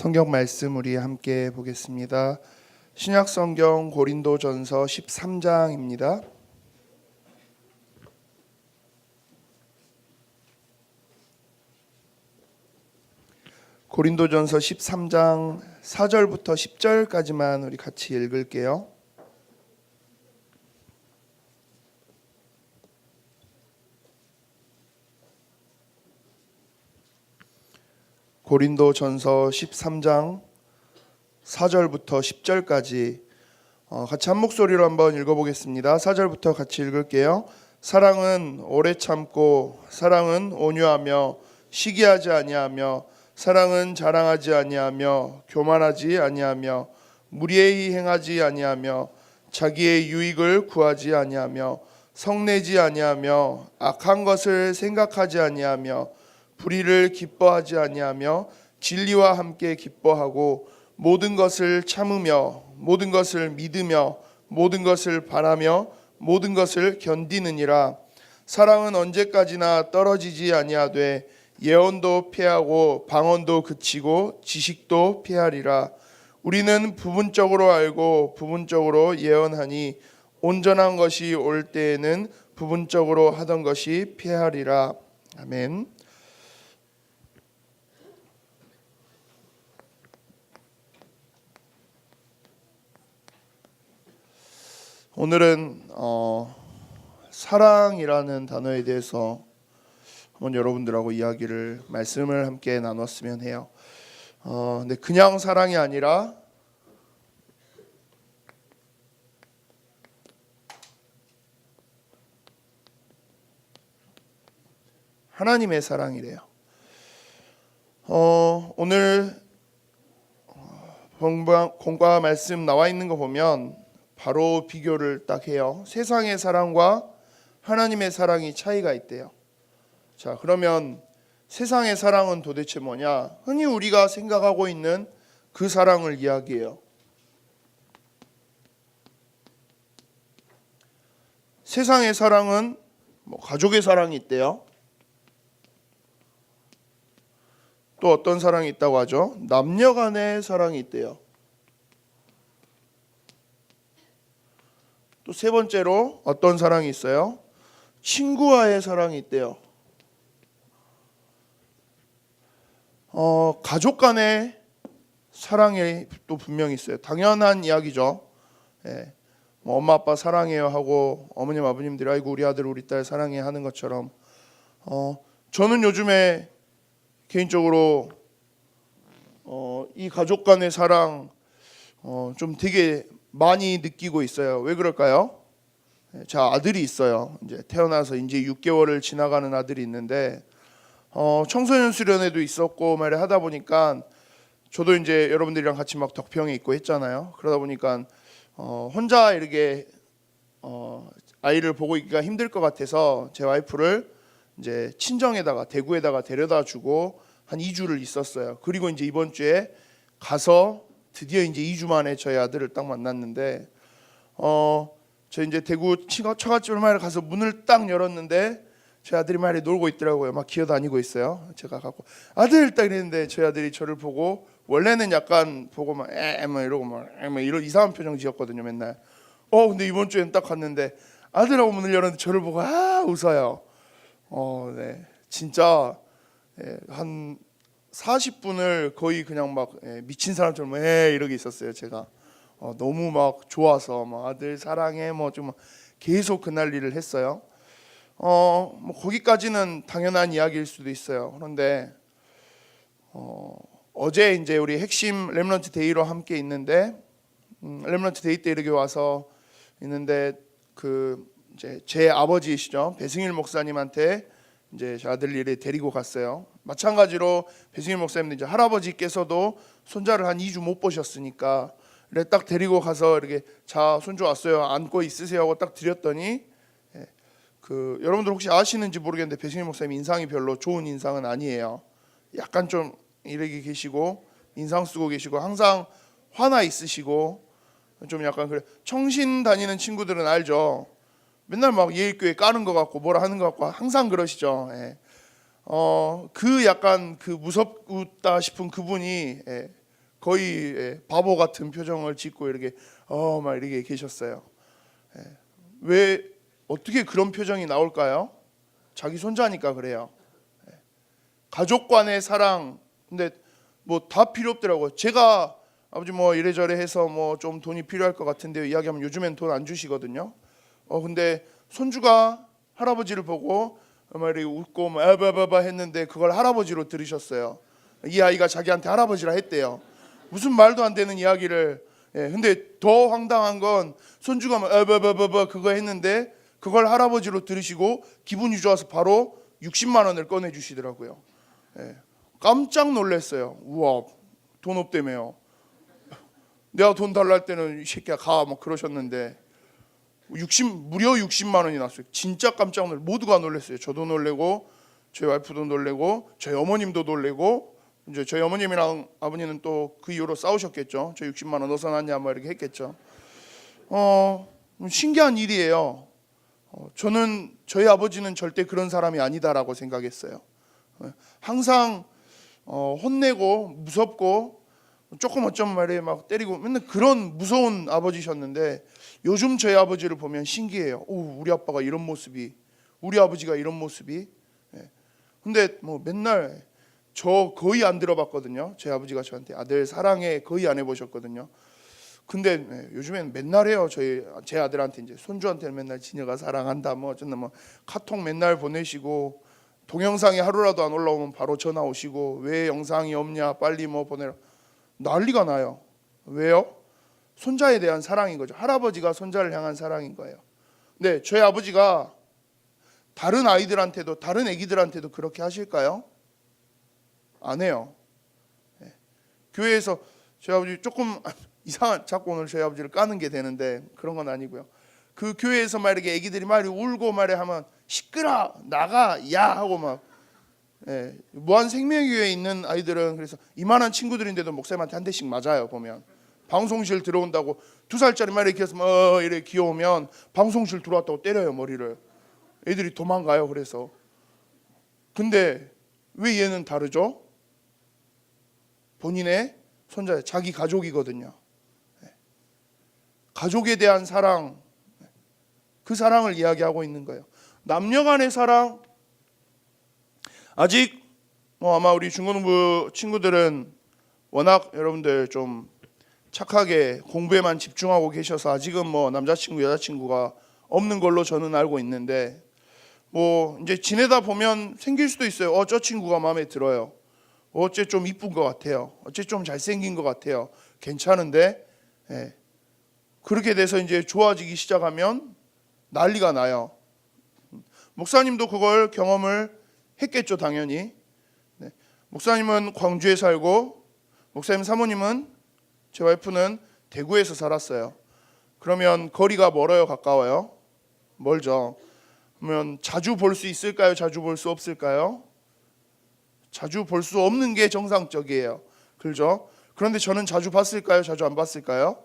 성경 말씀 우리 함께 보겠습니다. 신약 성경 고린도전서 13장입니다. 고린도전서 13장 4절부터 10절까지만 우리 같이 읽을게요. 고린도전서 13장 4절부터 10절까지 같이 한 목소리로 한번 읽어보겠습니다. 4절부터 같이 읽을게요. 사랑은 오래 참고 사랑은 온유하며 시기하지 아니하며 사랑은 자랑하지 아니하며 교만하지 아니하며 무리히 행하지 아니하며 자기의 유익을 구하지 아니하며 성내지 아니하며 악한 것을 생각하지 아니하며 불의를 기뻐하지 아니하며 진리와 함께 기뻐하고 모든 것을 참으며 모든 것을 믿으며 모든 것을 바라며 모든 것을 견디느니라. 사랑은 언제까지나 떨어지지 아니하되 예언도 패하고 방언도 그치고 지식도 패하리라. 우리는 부분적으로 알고 부분적으로 예언하니 온전한 것이 올 때에는 부분적으로 하던 것이 패하리라. 아멘. 오늘은 사랑이라는 단어에 대해서 한번 여러분들하고 말씀을 함께 나눴으면 해요. 근데 그냥 사랑이 아니라 하나님의 사랑이래요. 오늘 본과 말씀 나와 있는 거 보면 바로 비교를 딱 해요. 세상의 사랑과 하나님의 사랑이 차이가 있대요. 자, 그러면 세상의 사랑은 도대체 뭐냐? 흔히 우리가 생각하고 있는 그 사랑을 이야기해요. 세상의 사랑은 가족의 사랑이 있대요. 또 어떤 사랑이 있다고 하죠? 남녀 간의 사랑이 있대요. 또 세 번째로 어떤 사랑이 있어요? 친구와의 사랑이 있대요. 가족 간의 사랑이 또 분명히 있어요. 당연한 이야기죠. 예. 엄마 아빠 사랑해요 하고 어머님 아버님들이 아이고 우리 아들 우리 딸 사랑해 하는 것처럼 저는 요즘에 개인적으로 이 가족 간의 사랑 좀 되게 많이 느끼고 있어요. 왜 그럴까요? 제 아들이 있어요. 이제 태어나서 이제 6개월을 지나가는 아들이 있는데 청소년 수련회도 있었고 말을 하다 보니까 저도 이제 여러분들이랑 같이 막 덕평에 있고 했잖아요. 그러다 보니까 혼자 이렇게 아이를 보고 있기가 힘들 것 같아서 제 와이프를 이제 친정에다가 대구에다가 데려다 주고 한 2주를 있었어요. 그리고 이제 이번 주에 가서 드디어 이제 2주 만에 저희 아들을 딱 만났는데 저 이제 대구 처갓집을 말에 가서 문을 딱 열었는데 저희 아들이 말에 놀고 있더라고요. 막 기어다니고 있어요. 제가 갖고 아들 딱 이랬는데 저희 아들이 저를 보고 원래는 약간 보고 막 이러고 막 이런 이상한 표정 지었거든요. 맨날. 근데 이번 주엔 딱 갔는데 아들하고 문을 열었는데 저를 보고 웃어요. 네. 진짜 한 40분을 거의 그냥 막 미친 사람처럼 이러고 있었어요. 제가 너무 막 좋아서 막 아들 사랑해 좀 계속 그 난리를 했어요. 거기까지는 당연한 이야기일 수도 있어요. 그런데 어제 이제 우리 핵심 렘넌트 데이로 함께 있는데 렘넌트 데이 때 이렇게 와서 있는데 이제 제 아버지이시죠 배승일 목사님한테 이제 제 아들을 데리고 갔어요. 마찬가지로 배승일 목사님도 이제 할아버지께서도 손자를 한 2주 못 보셨으니까 이렇게 딱 데리고 가서 이렇게 자 손주 왔어요 안고 있으세요 하고 딱 드렸더니 여러분들 혹시 아시는지 모르겠는데 배승일 목사님 인상이 별로 좋은 인상은 아니에요. 약간 좀 이렇게 계시고 인상 쓰고 계시고 항상 화나 있으시고 좀 약간 그래. 청신 다니는 친구들은 알죠. 맨날 막 예일교회 까는 것 같고 뭐라 하는 것 같고 항상 그러시죠. 그 약간 그 무섭다 싶은 그분이 거의 바보 같은 표정을 짓고 이렇게 막 이렇게 계셨어요. 왜 어떻게 그런 표정이 나올까요? 자기 손자니까 그래요. 가족 간의 사랑. 근데 뭐 다 필요 없더라고요. 제가 아버지 뭐 이래저래 해서 뭐 좀 돈이 필요할 것 같은데 이야기하면 요즘엔 돈 안 주시거든요. 근데 손주가 할아버지를 보고 막 이렇게 웃고 막 아바바바 했는데 그걸 할아버지로 들으셨어요. 이 아이가 자기한테 할아버지라 했대요. 무슨 말도 안 되는 이야기를. 근데 더 황당한 건 손주가 막 아바바바바 그거 했는데 그걸 할아버지로 들으시고 기분이 좋아서 바로 60만 원을 꺼내 주시더라고요. 깜짝 놀랐어요. 우와, 돈 없다며요. 내가 돈 달라 할 때는 이 새끼야 가 막 그러셨는데 무려 60만 원이 났어요. 진짜 깜짝 모두가 놀랐어요. 저도 놀래고 저희 와이프도 놀래고 저희 어머님도 놀래고 이제 저희 어머님이랑 아버님은 또 그 이후로 싸우셨겠죠. 저 60만 원 어디서 났냐 뭐 이렇게 했겠죠. 신기한 일이에요. 저는 저희 아버지는 절대 그런 사람이 아니다라고 생각했어요. 항상 혼내고 무섭고 조금 어쩌면 말이에요 막 때리고 맨날 그런 무서운 아버지셨는데 요즘 저희 아버지를 보면 신기해요. 우리 아빠가 이런 모습이, 우리 아버지가 이런 모습이. 근데 뭐 맨날 저 거의 안 들어봤거든요. 저희 아버지가 저한테 아들 사랑해 거의 안 해보셨거든요. 근데 요즘엔 맨날 해요. 제 아들한테 이제 손주한테는 맨날 지녀가 사랑한다 뭐 어쩐다 뭐 카톡 맨날 보내시고 동영상이 하루라도 안 올라오면 바로 전화 오시고 왜 영상이 없냐 빨리 뭐 보내라 난리가 나요. 왜요? 손자에 대한 사랑인 거죠. 할아버지가 손자를 향한 사랑인 거예요. 근데 저희 아버지가 다른 아이들한테도 다른 애기들한테도 그렇게 하실까요? 안 해요. 교회에서 저희 아버지 조금 이상한 자꾸 오늘 저희 아버지를 까는 게 되는데 그런 건 아니고요. 그 교회에서 막 이렇게 애기들이 막 울고 말해 하면 시끄러 나가 야 하고 막 무한생명교회에 있는 아이들은 그래서 이만한 친구들인데도 목사님한테 한 대씩 맞아요. 보면 방송실 들어온다고 2살짜리 말 이렇게 해서 이렇게 귀여우면 방송실 들어왔다고 때려요 머리를. 애들이 도망가요. 그래서 근데 왜 얘는 다르죠? 본인의 손자 자기 가족이거든요. 가족에 대한 사랑 그 사랑을 이야기하고 있는 거예요. 남녀 간의 사랑 아직 아마 우리 중고등부 친구들은 워낙 여러분들 좀 착하게 공부에만 집중하고 계셔서 아직은 뭐 남자친구 여자친구가 없는 걸로 저는 알고 있는데 뭐 이제 지내다 보면 생길 수도 있어요. 저 친구가 마음에 들어요. 어째 좀 이쁜 것 같아요. 어째 좀 잘생긴 것 같아요. 괜찮은데 그렇게 돼서 이제 좋아지기 시작하면 난리가 나요. 목사님도 그걸 경험을 했겠죠, 당연히. 목사님은 광주에 살고 목사님 사모님은 제 와이프는 대구에서 살았어요. 그러면 거리가 멀어요, 가까워요? 멀죠. 그러면 자주 볼 수 있을까요? 자주 볼 수 없을까요? 자주 볼 수 없는 게 정상적이에요. 그렇죠? 그런데 저는 자주 봤을까요? 자주 안 봤을까요?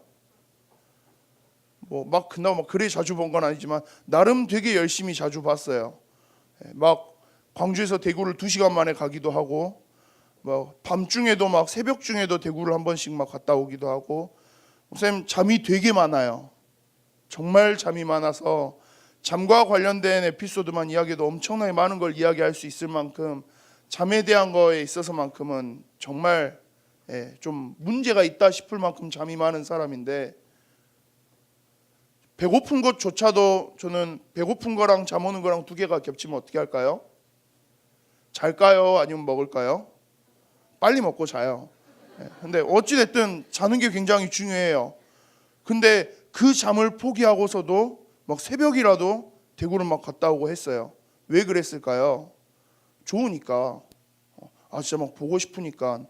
뭐 막 그나마 막 그리 자주 본 건 아니지만 나름 되게 열심히 자주 봤어요. 막 광주에서 대구를 2시간 만에 가기도 하고 뭐 밤중에도 막 새벽 중에도 대구를 한 번씩 막 갔다 오기도 하고 목사님 잠이 되게 많아요. 정말 잠이 많아서 잠과 관련된 에피소드만 이야기해도 엄청나게 많은 걸 이야기할 수 있을 만큼 잠에 대한 거에 있어서만큼은 정말 좀 문제가 있다 싶을 만큼 잠이 많은 사람인데 배고픈 것조차도 저는 배고픈 거랑 잠 오는 거랑 두 개가 겹치면 어떻게 할까요? 잘까요? 아니면 먹을까요? 빨리 먹고 자요. 근데 어찌됐든 자는 게 굉장히 중요해요. 근데 그 잠을 포기하고서도 막 새벽이라도 대구를 막 갔다 오고 했어요. 왜 그랬을까요? 좋으니까. 진짜 막 보고 싶으니까.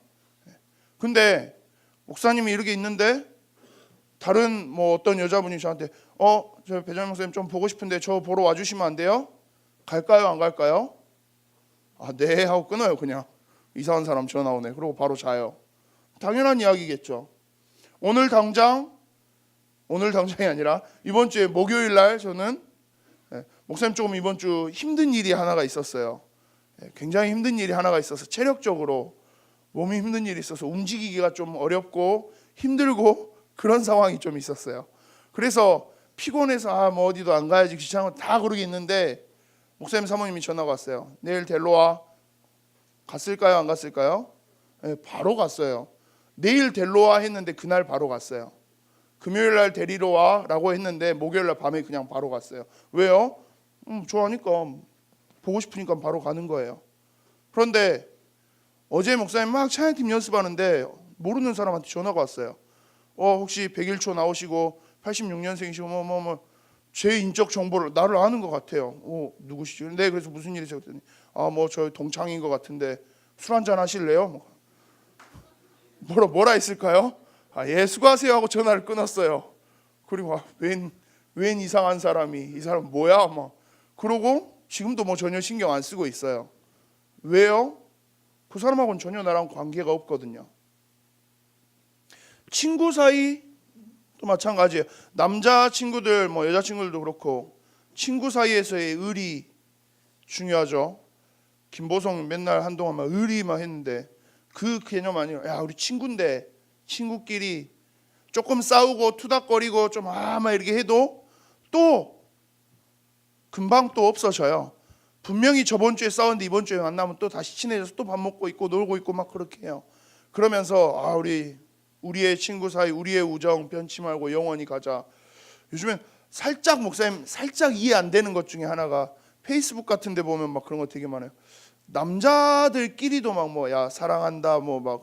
근데 목사님이 이렇게 있는데 다른 뭐 어떤 여자분이 저한테 저 배정영 목사님 좀 보고 싶은데 저 보러 와주시면 안 돼요? 갈까요? 안 갈까요? 네 하고 끊어요. 그냥 이상한 사람 전화 오네. 그리고 바로 자요. 당연한 이야기겠죠. 오늘 당장이 아니라 이번 주에 목요일 날 저는 목사님 조금 이번 주 힘든 일이 하나가 있었어요. 굉장히 힘든 일이 하나가 있어서 체력적으로 몸이 힘든 일이 있어서 움직이기가 좀 어렵고 힘들고 그런 상황이 좀 있었어요. 그래서 피곤해서 뭐 어디도 안 가야지 귀찮고 다 그러고 있는데 목사님 사모님이 전화가 왔어요. 내일 데리러 와. 갔을까요? 안 갔을까요? 네, 바로 갔어요. 내일 데리러 와 했는데 그날 바로 갔어요. 금요일 날 데리러 와 라고 했는데 목요일 날 밤에 그냥 바로 갔어요. 왜요? 좋아하니까, 보고 싶으니까 바로 가는 거예요. 그런데 어제 목사님 막 찬양팀 연습하는데 모르는 사람한테 전화가 왔어요. 혹시 101초 나오시고 86년생이시고 제 인적 정보를 나를 아는 것 같아요. 누구시죠? 네, 그래서 무슨 일이세요? 그랬더니 뭐 저 동창인 것 같은데 술 한잔 하실래요? 뭐라 했을까요? 예, 수고하세요 하고 전화를 끊었어요. 그리고 웬 이상한 사람이, 이 사람 뭐야? 그러고 지금도 뭐 전혀 신경 안 쓰고 있어요. 왜요? 그 사람하고는 전혀 나랑 관계가 없거든요. 친구 사이도 마찬가지예요. 남자 친구들, 여자 친구들도 그렇고 친구 사이에서의 의리 중요하죠. 김보성 맨날 한동안 의리만 했는데 그 개념 아니에요. 야, 우리 친구인데 친구끼리 조금 싸우고 투닥거리고 좀 막 이렇게 해도 또 금방 또 없어져요. 분명히 저번 주에 싸웠는데 이번 주에 만나면 또 다시 친해져서 또 밥 먹고 있고 놀고 있고 막 그렇게 해요. 그러면서 우리의 친구 사이, 우리의 우정 변치 말고 영원히 가자. 요즘엔 목사님 살짝 이해 안 되는 것 중에 하나가 페이스북 같은 데 보면 막 그런 거 되게 많아요. 남자들끼리도 야 사랑한다 하고 한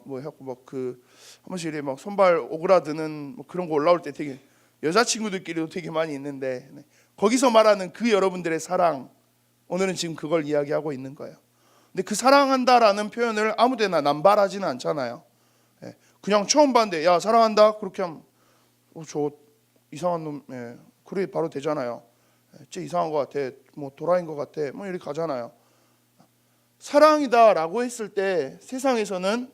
번씩 이렇게 손발 오그라드는 그런 거 올라올 때 되게 여자친구들끼리도 되게 많이 있는데 거기서 말하는 그 여러분들의 사랑, 오늘은 지금 그걸 이야기하고 있는 거예요. 근데 그 사랑한다라는 표현을 아무데나 남발하지는 않잖아요. 그냥 처음 봤는데 야 사랑한다 그렇게 하면 저 이상한 놈, 그래 바로 되잖아요. 쟤 이상한 것 같아, 도라이인 것 같아, 이렇게 가잖아요. 사랑이다라고 했을 때 세상에서는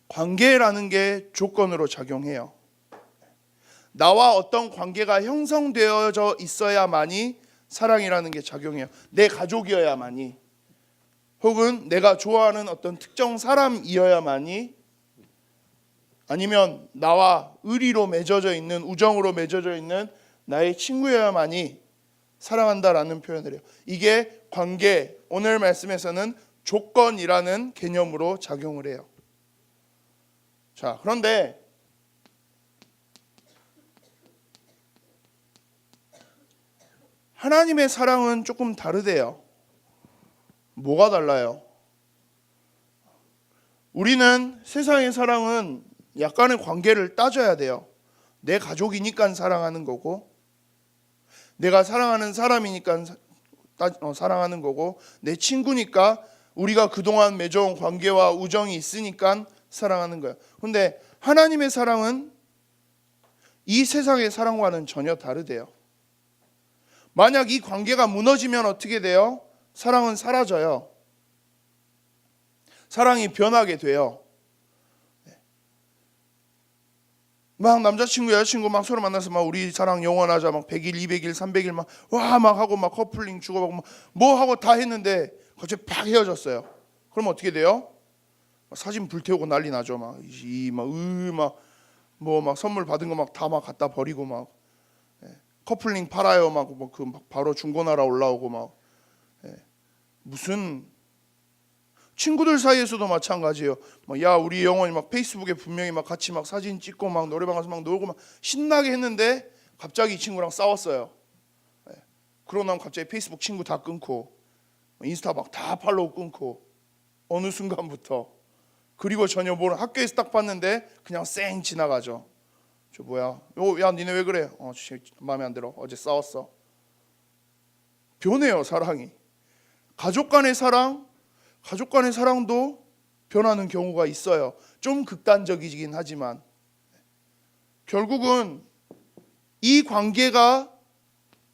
관계라는 게 조건으로 작용해요. 나와 어떤 관계가 형성되어져 있어야만이 사랑이라는 게 작용해요. 내 가족이어야만이, 혹은 내가 좋아하는 어떤 특정 사람이어야만이, 아니면 나와 의리로 맺어져 있는, 우정으로 맺어져 있는 나의 친구여야만이 사랑한다라는 표현을 해요. 이게 관계, 오늘 말씀에서는 조건이라는 개념으로 작용을 해요. 자, 그런데 하나님의 사랑은 조금 다르대요. 뭐가 달라요? 우리는 세상의 사랑은 약간의 관계를 따져야 돼요. 내 가족이니까 사랑하는 거고, 내가 사랑하는 사람이니까 사랑하는 거고, 내 친구니까 우리가 그동안 맺어온 관계와 우정이 있으니까 사랑하는 거예요. 그런데 하나님의 사랑은 이 세상의 사랑과는 전혀 다르대요. 만약 이 관계가 무너지면 어떻게 돼요? 사랑은 사라져요. 사랑이 변하게 돼요. 막 남자친구 여자친구 서로 만나서 우리 사랑 영원하자 100일 200일 300일 하고 커플링 주고받고 하고 다 했는데 갑자기 팍 헤어졌어요. 그럼 어떻게 돼요? 사진 불태우고 난리 나죠. 선물 받은 거 다 갖다 버리고 커플링 팔아요. 바로 중고나라 올라오고 무슨 친구들 사이에서도 마찬가지예요. 야 우리 영원히 페이스북에 분명히 같이 사진 찍고 노래방 가서 놀고 신나게 했는데 갑자기 이 친구랑 싸웠어요. 그러고 나면 갑자기 페이스북 친구 다 끊고 인스타 다 팔로우 끊고 어느 순간부터, 그리고 전혀 모르는, 학교에서 딱 봤는데 그냥 쌩 지나가죠. 저 뭐야? 야 니네 왜 그래? 마음에 안 들어. 어제 싸웠어. 변해요 사랑이. 가족 간의 사랑도 변하는 경우가 있어요. 좀 극단적이긴 하지만 결국은 이 관계가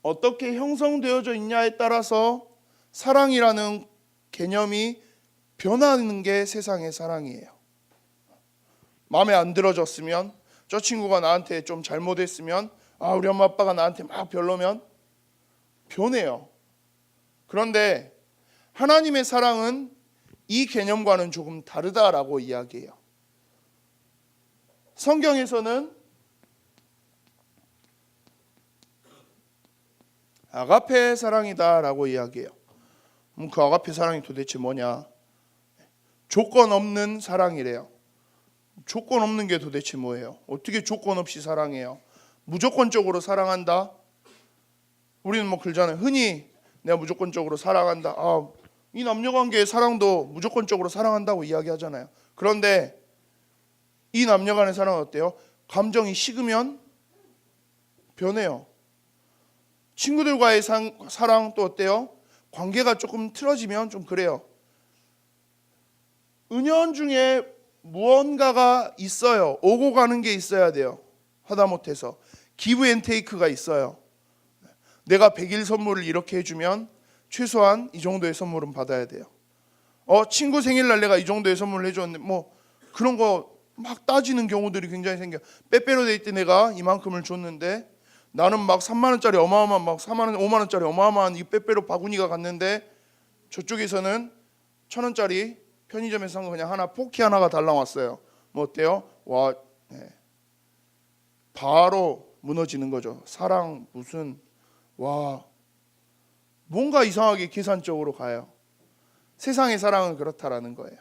어떻게 형성되어져 있냐에 따라서 사랑이라는 개념이 변하는 게 세상의 사랑이에요. 마음에 안 들어졌으면, 저 친구가 나한테 좀 잘못했으면, 우리 엄마 아빠가 나한테 별로면 변해요. 그런데 하나님의 사랑은 이 개념과는 조금 다르다라고 이야기해요. 성경에서는 아가페 사랑이다라고 이야기해요. 그 아가페 사랑이 도대체 뭐냐? 조건 없는 사랑이래요. 조건 없는 게 도대체 뭐예요? 어떻게 조건 없이 사랑해요? 무조건적으로 사랑한다? 우리는 뭐 그러잖아요. 흔히 내가 무조건적으로 사랑한다. 이 남녀관계의 사랑도 무조건적으로 사랑한다고 이야기하잖아요. 그런데 이 남녀간의 사랑은 어때요? 감정이 식으면 변해요. 친구들과의 사랑 또 어때요? 관계가 조금 틀어지면 좀 그래요. 은연중에 무언가가 있어요. 오고 가는 게 있어야 돼요. 하다못해서 기브 앤 테이크가 있어요. 내가 100일 선물을 이렇게 해주면 최소한 이 정도의 선물은 받아야 돼요. 친구 생일날 내가 이 정도의 선물을 해줬는데 뭐 그런 거 막 따지는 경우들이 굉장히 생겨. 빼빼로 데이 때 내가 이만큼을 줬는데 나는 막 3만 원짜리 어마어마한 막 4만 원, 5만 원짜리 어마어마한 이 빼빼로 바구니가 갔는데 저쪽에서는 1,000원짜리 편의점에서 산 거 그냥 하나 포키 하나가 달라왔어요. 뭐 어때요? 와, 네. 바로 무너지는 거죠. 사랑 무슨 와 뭔가 이상하게 계산적으로 가요. 세상의 사랑은 그렇다라는 거예요.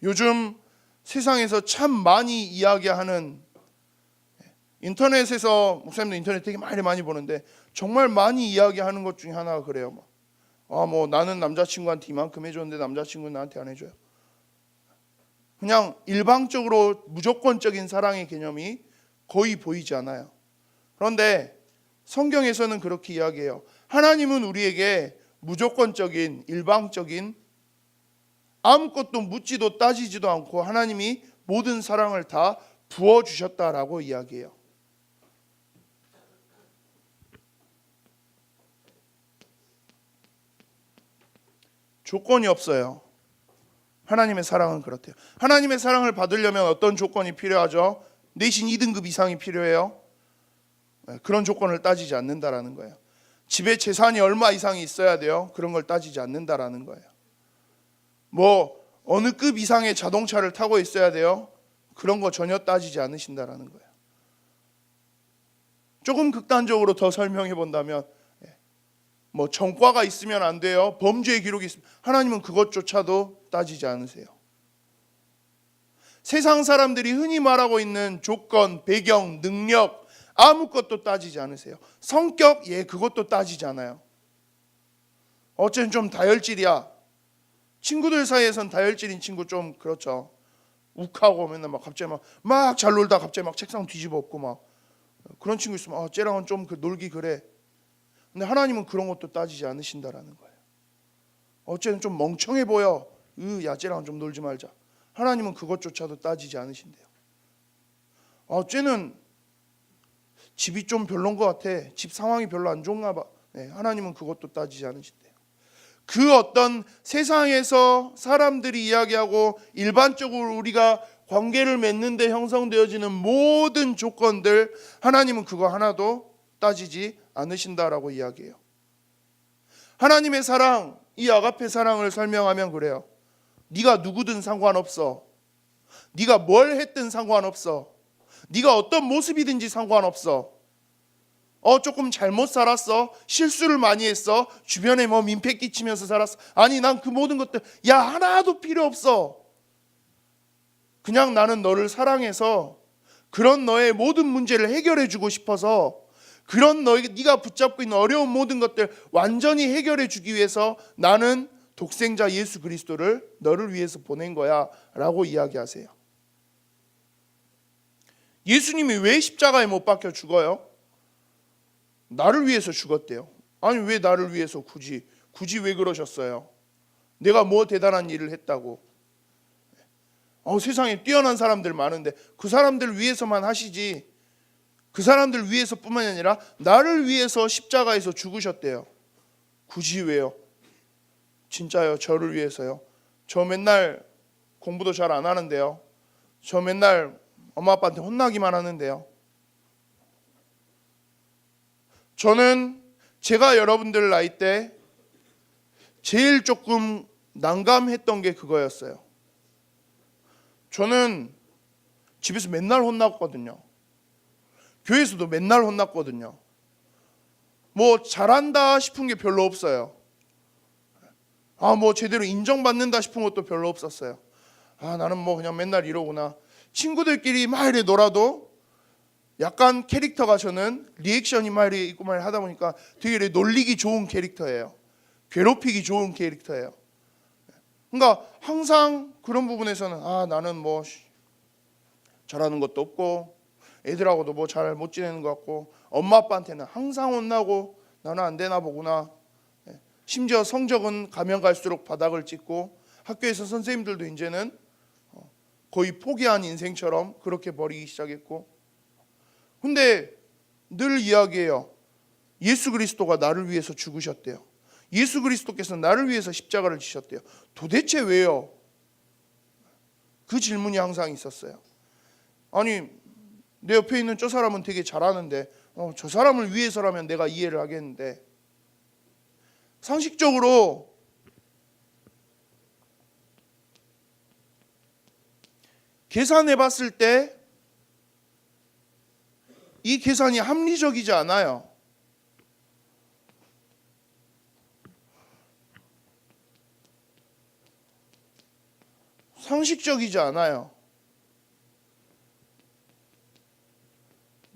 요즘 세상에서 참 많이 이야기하는 인터넷에서 목사님도 인터넷 되게 많이 보는데 정말 많이 이야기하는 것 중에 하나가 그래요. 뭐 나는 남자친구한테 이만큼 해줬는데 남자친구는 나한테 안 해줘요. 그냥 일방적으로 무조건적인 사랑의 개념이 거의 보이지 않아요. 그런데 성경에서는 그렇게 이야기해요. 하나님은 우리에게 무조건적인 일방적인 아무것도 묻지도 따지지도 않고 하나님이 모든 사랑을 다 부어주셨다라고 이야기해요. 조건이 없어요. 하나님의 사랑은 그렇대요. 하나님의 사랑을 받으려면 어떤 조건이 필요하죠? 내신 2등급 이상이 필요해요. 그런 조건을 따지지 않는다라는 거예요. 집에 재산이 얼마 이상이 있어야 돼요. 그런 걸 따지지 않는다라는 거예요. 뭐 어느 급 이상의 자동차를 타고 있어야 돼요. 그런 거 전혀 따지지 않으신다라는 거예요. 조금 극단적으로 더 설명해 본다면 뭐 전과가 있으면 안 돼요. 범죄의 기록이 있으면 하나님은 그것조차도 따지지 않으세요. 세상 사람들이 흔히 말하고 있는 조건, 배경, 능력 아무것도 따지지 않으세요. 성격 그것도 따지지 않아요. 어쨌든 좀 다혈질이야. 친구들 사이에선 다혈질인 친구 좀 그렇죠. 욱하고 맨날 막 갑자기 막 잘 놀다 갑자기 막 책상 뒤집어 엎고 막 그런 친구 있으면 쟤랑은 좀 놀기 그래. 근데 하나님은 그런 것도 따지지 않으신다라는 거예요. 어쨌든 좀 멍청해 보여. 야 쟤랑은 좀 놀지 말자. 하나님은 그것조차도 따지지 않으신대요. 쟤는 집이 좀 별론 것 같아. 집 상황이 별로 안 좋은가 봐. 하나님은 그것도 따지지 않으신대요. 그 어떤 세상에서 사람들이 이야기하고 일반적으로 우리가 관계를 맺는데 형성되어지는 모든 조건들 하나님은 그거 하나도 따지지 않으신다라고 이야기해요. 하나님의 사랑, 이 아가페 사랑을 설명하면 그래요. 네가 누구든 상관없어. 네가 뭘 했든 상관없어. 네가 어떤 모습이든지 상관없어. 조금 잘못 살았어. 실수를 많이 했어. 주변에 뭐 민폐 끼치면서 살았어. 아니 난 그 모든 것들 하나도 필요 없어. 그냥 나는 너를 사랑해서 그런 너의 모든 문제를 해결해 주고 싶어서 그런 네가 붙잡고 있는 어려운 모든 것들 완전히 해결해 주기 위해서 나는 독생자 예수 그리스도를 너를 위해서 보낸 거야 라고 이야기하세요. 예수님이 왜 십자가에 못 박혀 죽어요? 나를 위해서 죽었대요. 아니 왜 나를 위해서 굳이 왜 그러셨어요? 내가 뭐 대단한 일을 했다고. 세상에 뛰어난 사람들 많은데 그 사람들 위해서만 하시지 그 사람들 위해서뿐만이 아니라 나를 위해서 십자가에서 죽으셨대요. 굳이 왜요? 진짜요? 저를 위해서요? 저 맨날 공부도 잘 안 하는데요. 저 맨날 엄마 아빠한테 혼나기만 하는데요. 저는 제가 여러분들 나이 때 제일 조금 난감했던 게 그거였어요. 저는 집에서 맨날 혼났거든요. 교회에서도 맨날 혼났거든요. 뭐 잘한다 싶은 게 별로 없어요. 뭐 제대로 인정받는다 싶은 것도 별로 없었어요. 나는 뭐 그냥 맨날 이러구나. 친구들끼리 막 이래 놀아도 약간 캐릭터가 저는 리액션이 막 이래 있고 막 하다 보니까 되게 이래 놀리기 좋은 캐릭터예요. 괴롭히기 좋은 캐릭터예요. 그러니까 항상 그런 부분에서는 나는 뭐 잘하는 것도 없고 애들하고도 뭐 잘 못 지내는 것 같고 엄마 아빠한테는 항상 혼나고 나는 안 되나 보구나. 심지어 성적은 가면 갈수록 바닥을 찍고 학교에서 선생님들도 이제는 거의 포기한 인생처럼 그렇게 버리기 시작했고, 근데 늘 이야기해요. 예수 그리스도가 나를 위해서 죽으셨대요. 예수 그리스도께서 나를 위해서 십자가를 지셨대요. 도대체 왜요? 그 질문이 항상 있었어요. 아니 내 옆에 있는 저 사람은 되게 잘하는데 저 사람을 위해서라면 내가 이해를 하겠는데, 상식적으로 계산해 봤을 때 이 계산이 합리적이지 않아요. 상식적이지 않아요.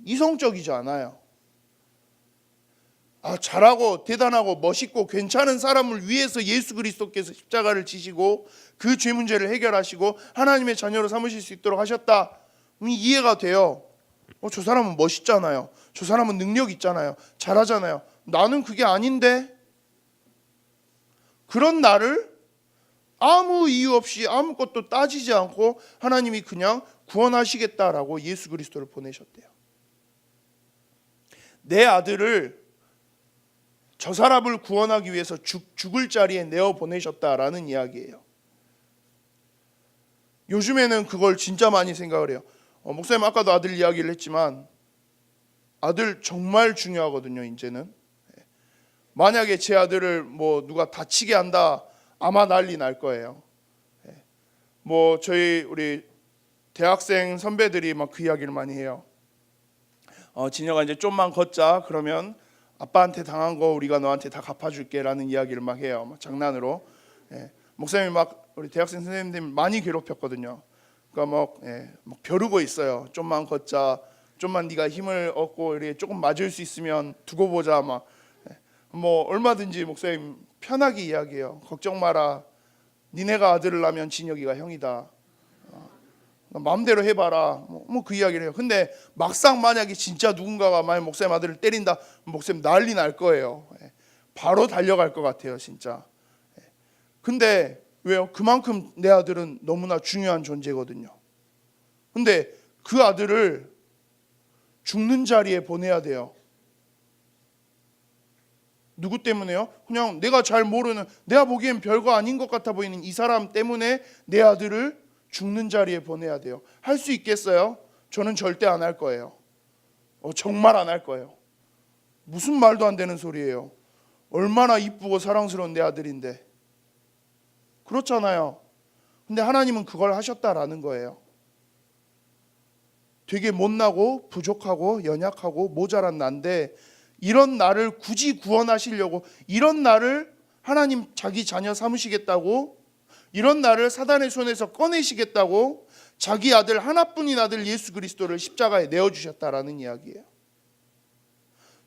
이성적이지 않아요. 잘하고 대단하고 멋있고 괜찮은 사람을 위해서 예수 그리스도께서 십자가를 지시고 그 죄 문제를 해결하시고 하나님의 자녀로 삼으실 수 있도록 하셨다. 이해가 돼요. 저 사람은 멋있잖아요. 저 사람은 능력 있잖아요. 잘하잖아요. 나는 그게 아닌데, 그런 나를 아무 이유 없이 아무것도 따지지 않고 하나님이 그냥 구원하시겠다라고 예수 그리스도를 보내셨대요. 내 아들을 저 사람을 구원하기 위해서 죽을 자리에 내어 보내셨다라는 이야기예요. 요즘에는 그걸 진짜 많이 생각을 해요. 목사님 아까도 아들 이야기를 했지만 아들 정말 중요하거든요. 이제는 만약에 제 아들을 뭐 누가 다치게 한다, 아마 난리 날 거예요. 뭐 저희 우리 대학생 선배들이 막 그 이야기를 많이 해요. 진혁아 이제 좀만 걷자, 그러면 아빠한테 당한 거 우리가 너한테 다 갚아줄게라는 이야기를 막 해요. 막 장난으로. 목사님이 막 우리 대학생 선생님들 많이 괴롭혔거든요. 그러니까 막 벼르고 있어요. 좀만 걷자, 좀만 네가 힘을 얻고 이렇게 조금 맞을 수 있으면 두고 보자. 막 뭐 얼마든지 목사님 편하게 이야기해요. 걱정 마라. 니네가 아들을 낳으면 진혁이가 형이다. 마음대로 해봐라. 뭐 그 이야기를 해요. 근데 막상 만약에 진짜 누군가가 만약 목사님 아들을 때린다, 목사님 난리 날 거예요. 바로 달려갈 것 같아요, 진짜. 근데 왜요? 그만큼 내 아들은 너무나 중요한 존재거든요. 근데 그 아들을 죽는 자리에 보내야 돼요. 누구 때문에요? 그냥 내가 잘 모르는, 내가 보기엔 별거 아닌 것 같아 보이는 이 사람 때문에 내 아들을 죽는 자리에 보내야 돼요. 할 수 있겠어요? 저는 절대 안 할 거예요. 정말 안 할 거예요. 무슨 말도 안 되는 소리예요. 얼마나 이쁘고 사랑스러운 내 아들인데. 그렇잖아요. 근데 하나님은 그걸 하셨다라는 거예요. 되게 못나고 부족하고 연약하고 모자란 나인데 이런 나를 굳이 구원하시려고, 이런 나를 하나님 자기 자녀 삼으시겠다고, 이런 나를 사단의 손에서 꺼내시겠다고 자기 아들, 하나뿐인 아들 예수 그리스도를 십자가에 내어주셨다라는 이야기예요.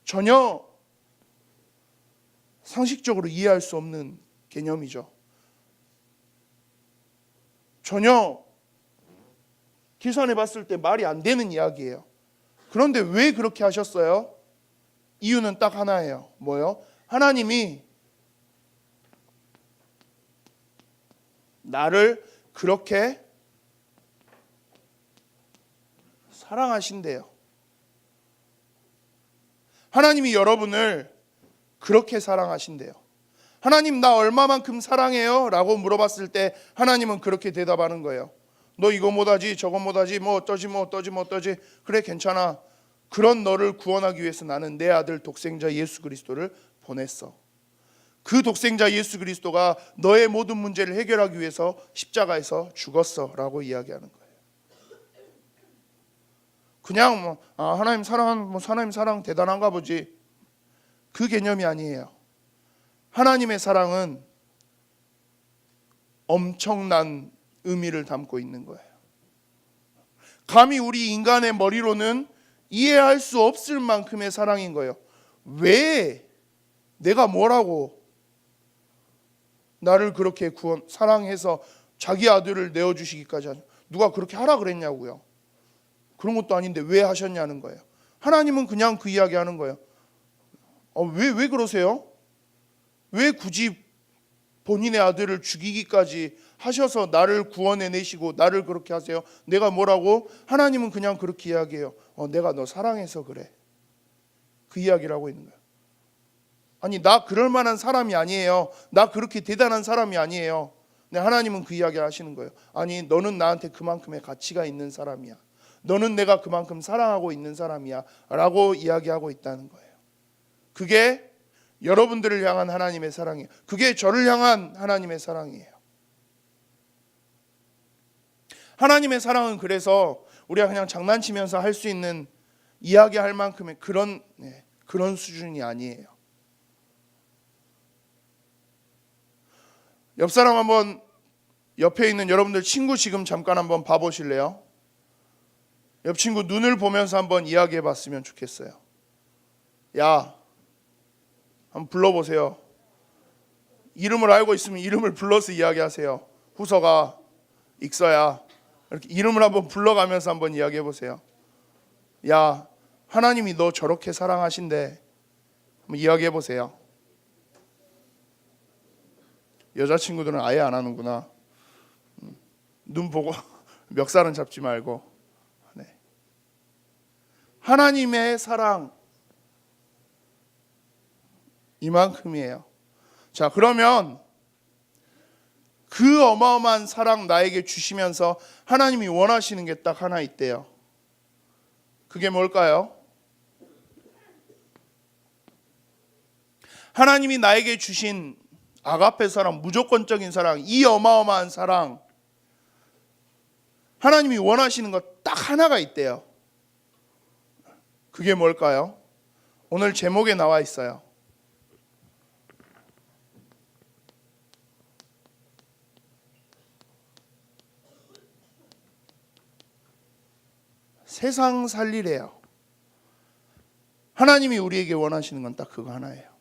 전혀 상식적으로 이해할 수 없는 개념이죠. 전혀 계산해 봤을 때 말이 안 되는 이야기예요. 그런데 왜 그렇게 하셨어요? 이유는 딱 하나예요. 뭐요? 하나님이 나를 그렇게 사랑하신대요. 하나님이 여러분을 그렇게 사랑하신대요. 하나님 나 얼마만큼 사랑해요? 라고 물어봤을 때 하나님은 그렇게 대답하는 거예요. 너 이거 못하지, 저거 못하지, 뭐 어떠지, 뭐 어떠지, 뭐 어떠지. 그래 괜찮아. 그런 너를 구원하기 위해서 나는 내 아들 독생자 예수 그리스도를 보냈어. 그 독생자 예수 그리스도가 너의 모든 문제를 해결하기 위해서 십자가에서 죽었어라고 이야기하는 거예요. 그냥 하나님 사랑 대단한가 보지, 그 개념이 아니에요. 하나님의 사랑은 엄청난 의미를 담고 있는 거예요. 감히 우리 인간의 머리로는 이해할 수 없을 만큼의 사랑인 거예요. 왜 내가 뭐라고 나를 그렇게 사랑해서 자기 아들을 내어주시기까지 하냐, 누가 그렇게 하라 그랬냐고요. 그런 것도 아닌데 왜 하셨냐는 거예요. 하나님은 그냥 그 이야기 하는 거예요. 왜 그러세요? 왜 굳이 본인의 아들을 죽이기까지 하셔서 나를 구원해내시고 나를 그렇게 하세요? 내가 뭐라고? 하나님은 그냥 그렇게 이야기해요. 내가 너 사랑해서 그래. 그 이야기를 하고 있는 거예요. 아니, 나 그럴 만한 사람이 아니에요. 나 그렇게 대단한 사람이 아니에요. 근데 하나님은 그 이야기를 하시는 거예요. 아니, 너는 나한테 그만큼의 가치가 있는 사람이야. 너는 내가 그만큼 사랑하고 있는 사람이야 라고 이야기하고 있다는 거예요. 그게 여러분들을 향한 하나님의 사랑이에요. 그게 저를 향한 하나님의 사랑이에요. 하나님의 사랑은 그래서 우리가 그냥 장난치면서 할 수 있는, 이야기할 만큼의 그런 수준이 아니에요. 옆 사람 한번, 옆에 있는 여러분들 친구 지금 잠깐 한번 봐보실래요? 옆 친구 눈을 보면서 한번 이야기해 봤으면 좋겠어요. 야, 한번 불러보세요. 이름을 알고 있으면 이름을 불러서 이야기하세요. 후서가, 익서야, 이렇게 이름을 한번 불러가면서 한번 이야기해 보세요. 야, 하나님이 너 저렇게 사랑하신대. 한번 이야기해 보세요. 여자친구들은 아예 안 하는구나. 눈 보고 멱살은 잡지 말고. 네. 하나님의 사랑 이만큼이에요. 자, 그러면 그 어마어마한 사랑 나에게 주시면서 하나님이 원하시는 게 딱 하나 있대요. 그게 뭘까요? 하나님이 나에게 주신 아가페 사랑, 무조건적인 사랑, 이 어마어마한 사랑, 하나님이 원하시는 것 딱 하나가 있대요. 그게 뭘까요? 오늘 제목에 나와 있어요. 세상 살리래요. 하나님이 우리에게 원하시는 건 딱 그거 하나예요.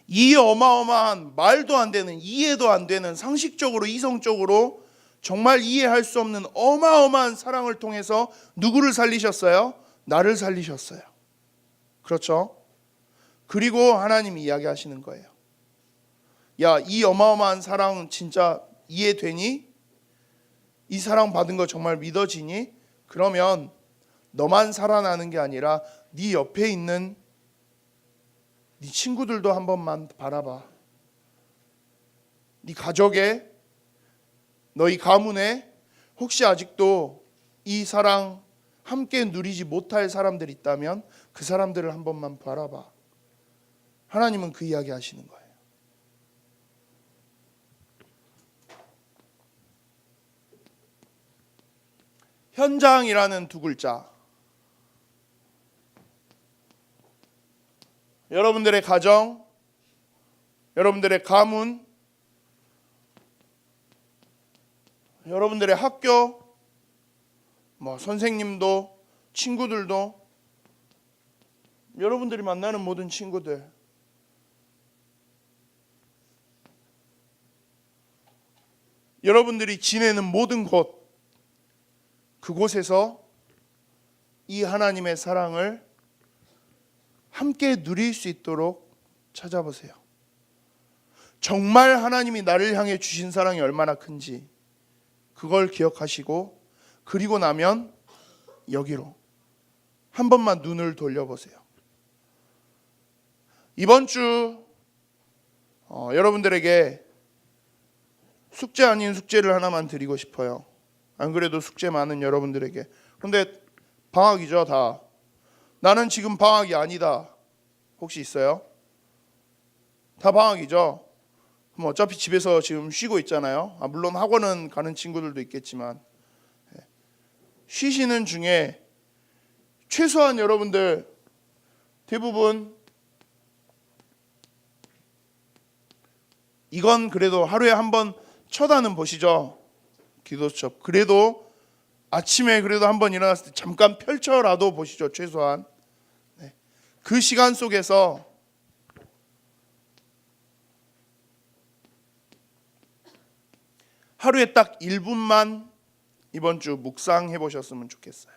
이 어마어마한, 말도 안 되는, 이해도 안 되는, 상식적으로 이성적으로 정말 이해할 수 없는 어마어마한 사랑을 통해서 누구를 살리셨어요? 나를 살리셨어요. 그렇죠? 그리고 하나님이 이야기하시는 거예요. 야, 이 어마어마한 사랑 진짜 이해되니? 이 사랑 받은 거 정말 믿어지니? 그러면 너만 살아나는 게 아니라 네 옆에 있는 네 친구들도 한 번만 바라봐. 네 가족에, 너희 가문에 혹시 아직도 이 사랑 함께 누리지 못할 사람들 있다면 그 사람들을 한 번만 바라봐. 하나님은 그 이야기 하시는 거예요. 현장이라는 두 글자, 여러분들의 가정, 여러분들의 가문, 여러분들의 학교, 선생님도, 친구들도, 여러분들이 만나는 모든 친구들, 여러분들이 지내는 모든 곳, 그곳에서 이 하나님의 사랑을 함께 누릴 수 있도록 찾아보세요. 정말 하나님이 나를 향해 주신 사랑이 얼마나 큰지 그걸 기억하시고, 그리고 나면 여기로 한 번만 눈을 돌려보세요. 이번 주 여러분들에게 숙제 아닌 숙제를 하나만 드리고 싶어요. 안 그래도 숙제 많은 여러분들에게. 그런데 방학이죠, 다. 나는 지금 방학이 아니다. 혹시 있어요? 다 방학이죠. 그럼 어차피 집에서 지금 쉬고 있잖아요. 물론 학원은 가는 친구들도 있겠지만 쉬시는 중에 최소한 여러분들 대부분 이건 그래도 하루에 한 번 쳐다는 보시죠. 기도수첩. 그래도 아침에 그래도 한번 일어났을 때 잠깐 펼쳐라도 보시죠. 최소한. 그 시간 속에서 하루에 딱 1분만 이번 주 묵상해 보셨으면 좋겠어요.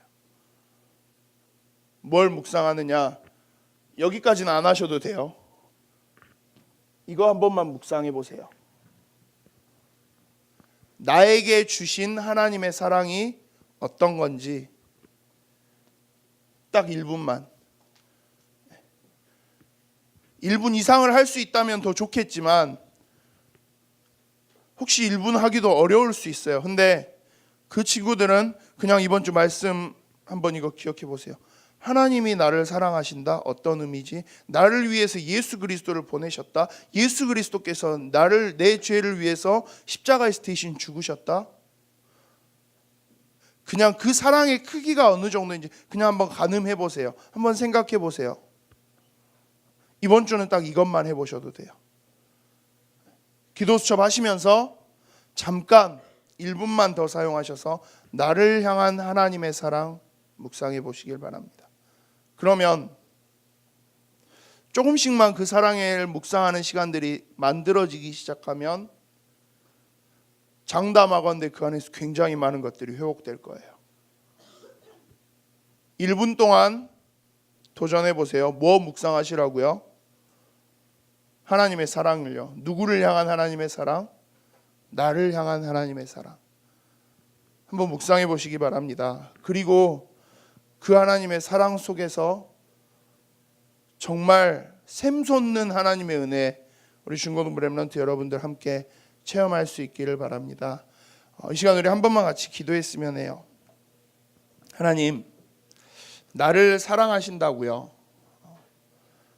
뭘 묵상하느냐? 여기까지는 안 하셔도 돼요. 이거 한 번만 묵상해 보세요. 나에게 주신 하나님의 사랑이 어떤 건지 딱 1분만. 1분 이상을 할 수 있다면 더 좋겠지만 혹시 1분 하기도 어려울 수 있어요. 근데 그 친구들은 그냥 이번 주 말씀 한번 이거 기억해 보세요. 하나님이 나를 사랑하신다. 어떤 의미지? 나를 위해서 예수 그리스도를 보내셨다. 예수 그리스도께서 나를 내 죄를 위해서 십자가에서 대신 죽으셨다. 그냥 그 사랑의 크기가 어느 정도인지 그냥 한번 가늠해 보세요. 한번 생각해 보세요. 이번 주는 딱 이것만 해보셔도 돼요. 기도수첩 하시면서 잠깐 1분만 더 사용하셔서 나를 향한 하나님의 사랑 묵상해 보시길 바랍니다. 그러면 조금씩만 그 사랑을 묵상하는 시간들이 만들어지기 시작하면 장담하건대 그 안에서 굉장히 많은 것들이 회복될 거예요. 1분 동안 도전해 보세요. 뭐 묵상하시라고요? 하나님의 사랑을요. 누구를 향한 하나님의 사랑? 나를 향한 하나님의 사랑. 한번 묵상해 보시기 바랍니다. 그리고 그 하나님의 사랑 속에서 정말 샘솟는 하나님의 은혜, 우리 중고등부 렘넌트 여러분들 함께 체험할 수 있기를 바랍니다. 이 시간 우리 한 번만 같이 기도했으면 해요. 하나님, 나를 사랑하신다고요.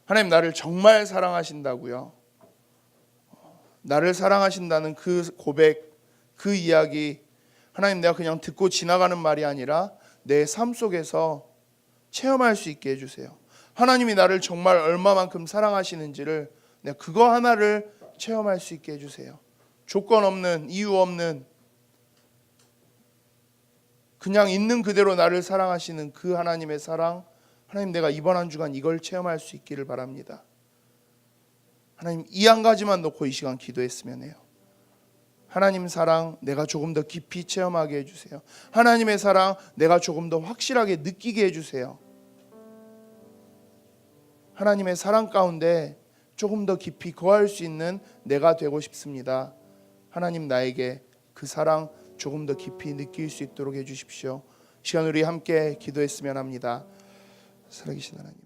하나님, 나를 정말 사랑하신다고요. 나를 사랑하신다는 그 고백, 그 이야기, 하나님, 내가 그냥 듣고 지나가는 말이 아니라 내 삶 속에서 체험할 수 있게 해주세요. 하나님이 나를 정말 얼마만큼 사랑하시는지를 내가 그거 하나를 체험할 수 있게 해주세요. 조건 없는, 이유 없는, 그냥 있는 그대로 나를 사랑하시는 그 하나님의 사랑, 하나님, 내가 이번 한 주간 이걸 체험할 수 있기를 바랍니다. 하나님, 이 한 가지만 놓고 이 시간 기도했으면 해요. 하나님 사랑 내가 조금 더 깊이 체험하게 해주세요. 하나님의 사랑 내가 조금 더 확실하게 느끼게 해주세요. 하나님의 사랑 가운데 조금 더 깊이 거할 수 있는 내가 되고 싶습니다. 하나님, 나에게 그 사랑 조금 더 깊이 느낄 수 있도록 해주십시오. 시간 우리 함께 기도했으면 합니다. 살아계신 하나님,